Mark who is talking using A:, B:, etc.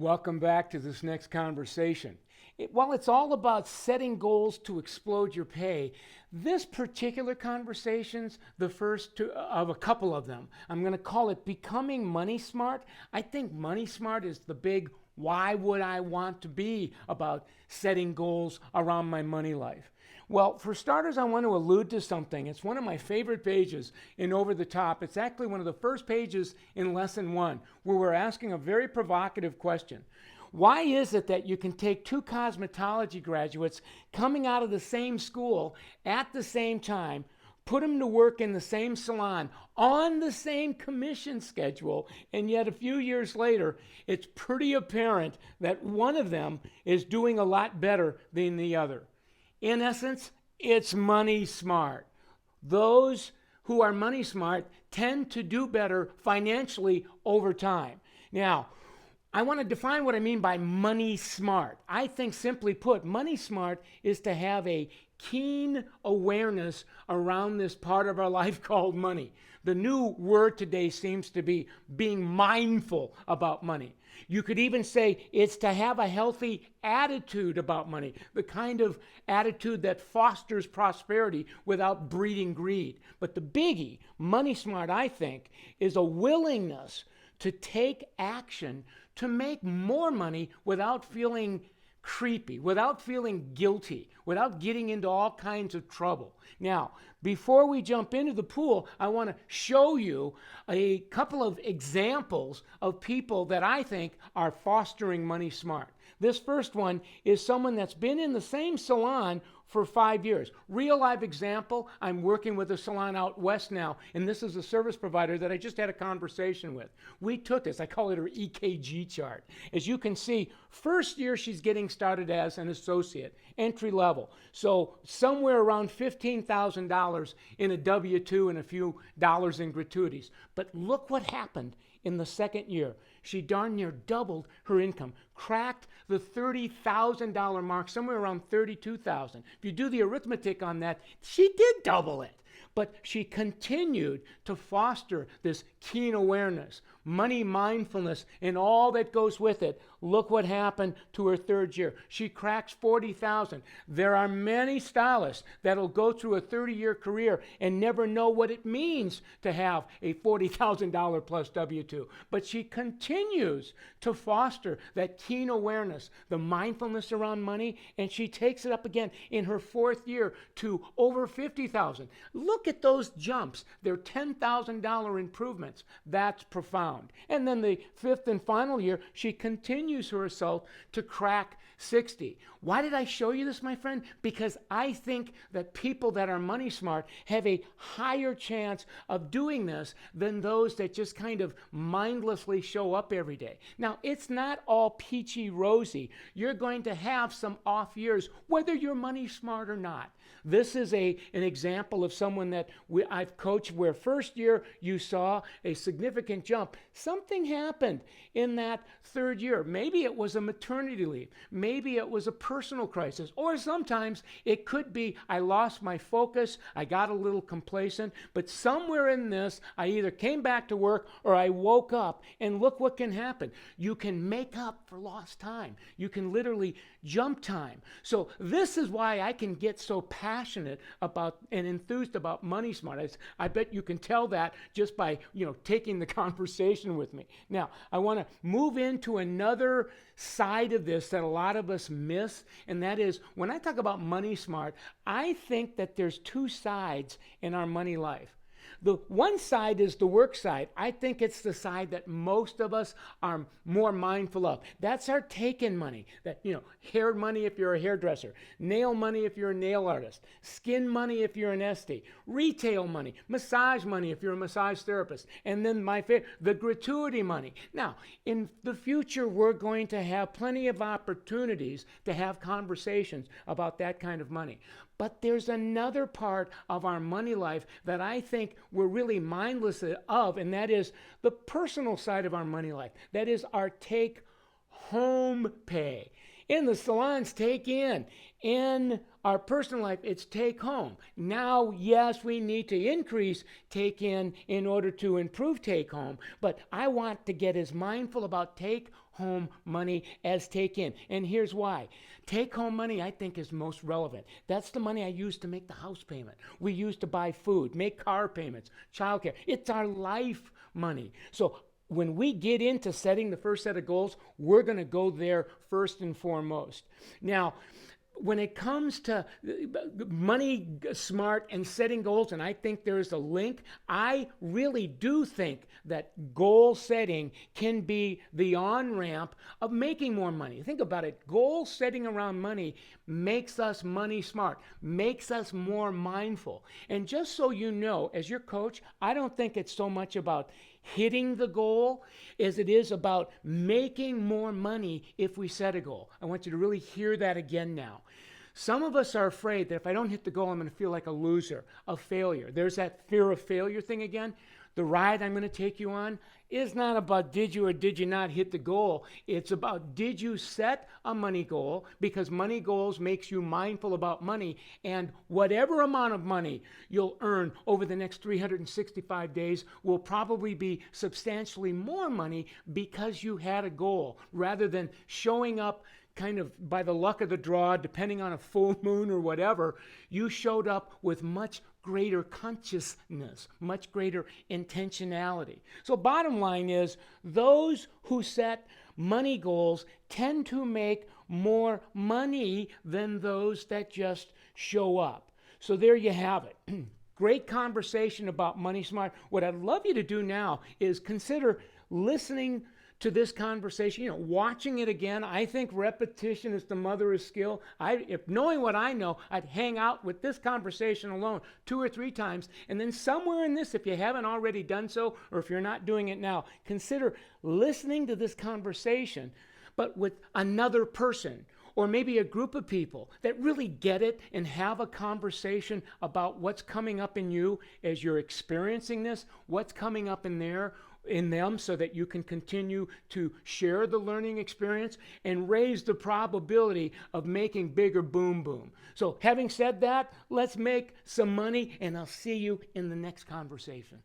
A: Welcome back to this next conversation. While it's all about setting goals to explode your pay, this particular conversation's the first of a couple of them. I'm going to call it Becoming Money Smart. I think Money Smart is the big why would I want to be about setting goals around my money life. Well, for starters, I want to allude to something. It's one of my favorite pages in Over the Top. It's actually one of the first pages in Lesson 1, where we're asking a very provocative question. Why is it that you can take two cosmetology graduates coming out of the same school at the same time, put them to work in the same salon on the same commission schedule, and yet a few years later, it's pretty apparent that one of them is doing a lot better than the other? In essence, it's money smart. Those who are money smart tend to do better financially over time. Now, I want to define what I mean by money smart. I think, simply put, money smart is to have a keen awareness around this part of our life called money. The new word today seems to be being mindful about money. You could even say it's to have a healthy attitude about money, the kind of attitude that fosters prosperity without breeding greed. But the biggie, money smart, I think, is a willingness to take action to make more money without feeling creepy, without feeling guilty, without getting into all kinds of trouble. Now, before we jump into the pool, I want to show you a couple of examples of people that I think are fostering money smart. This first one is someone that's been in the same salon for 5 years. Real life example, I'm working with a salon out west now, and this is a service provider that I just had a conversation with. We took this, I call it her EKG chart. As you can see, first year she's getting started as an associate, entry level. So somewhere around $15,000 in a W-2 and a few dollars in gratuities. But look what happened in the second year. She darn near doubled her income, cracked the $30,000 mark, somewhere around $32,000. If you do the arithmetic on that, she did double it. But she continued to foster this keen awareness, money mindfulness, and all that goes with it. Look what happened to her third year. She cracks $40,000. There are many stylists that'll go through a 30-year career and never know what it means to have a $40,000 plus W-2. But she continues to foster that keen awareness, the mindfulness around money, and she takes it up again in her fourth year to over $50,000. Look at those jumps. They're $10,000 improvements. That's profound. And then the fifth and final year, she continues her assault to crack 60. Why did I show you this, my friend? Because I think that people that are money smart have a higher chance of doing this than those that just kind of mindlessly show up every day. Now, it's not all peachy rosy. You're going to have some off years, whether you're money smart or not. This is an example of someone that I've coached where first year you saw a significant jump. Something happened in that third year. Maybe it was a maternity leave. Maybe it was a personal crisis. Or sometimes it could be I lost my focus, I got a little complacent, but somewhere in this, I either came back to work or I woke up, and look what can happen. You can make up for lost time. You can literally jump time. So this is why I can get so passionate about and enthused about Money Smart. I bet you can tell that just by, taking the conversation with me. Now, I want to move into another side of this that a lot of us miss, and that is when I talk about Money Smart, I think that there's two sides in our money life. The one side is the work side. I think it's the side that most of us are more mindful of. That's our take-in money. That, hair money if you're a hairdresser, nail money if you're a nail artist, skin money if you're an Estee, retail money, massage money if you're a massage therapist, and then my favorite, the gratuity money. Now, in the future, we're going to have plenty of opportunities to have conversations about that kind of money. But there's another part of our money life that I think we're really mindless of, and that is the personal side of our money life. That is our take home pay. In the salons, take in. In our personal life, it's take home. Now, yes, we need to increase take in order to improve take home, but I want to get as mindful about take home money as take in. And here's why. Take home money, I think, is most relevant. That's the money I use to make the house payment. We use to buy food, make car payments, childcare. It's our life money. So when we get into setting the first set of goals, we're going to go there first and foremost. Now, when it comes to money smart and setting goals, and I think there's a link, I really do think that goal setting can be the on-ramp of making more money. Think about it. Goal setting around money makes us money smart, makes us more mindful. And just so you know, as your coach, I don't think it's so much about hitting the goal as it is about making more money if we set a goal. I want you to really hear that again now. Some of us are afraid that if I don't hit the goal, I'm going to feel like a loser, a failure. There's that fear of failure thing again. The ride I'm going to take you on is not about did you or did you not hit the goal. It's about did you set a money goal, because money goals makes you mindful about money, and whatever amount of money you'll earn over the next 365 days will probably be substantially more money because you had a goal rather than showing up kind of by the luck of the draw, depending on a full moon or whatever. You showed up with much greater consciousness, much greater intentionality. So bottom line is, those who set money goals tend to make more money than those that just show up. So there you have it. Great conversation about Money Smart. What I'd love you to do now is consider listening to this conversation, watching it again. I think repetition is the mother of skill. If knowing what I know, I'd hang out with this conversation alone 2 or 3 times. And then somewhere in this, if you haven't already done so, or if you're not doing it now, consider listening to this conversation, but with another person, or maybe a group of people that really get it and have a conversation about what's coming up in you as you're experiencing this, what's coming up in them, so that you can continue to share the learning experience and raise the probability of making bigger boom boom. So having said that, let's make some money, and I'll see you in the next conversation.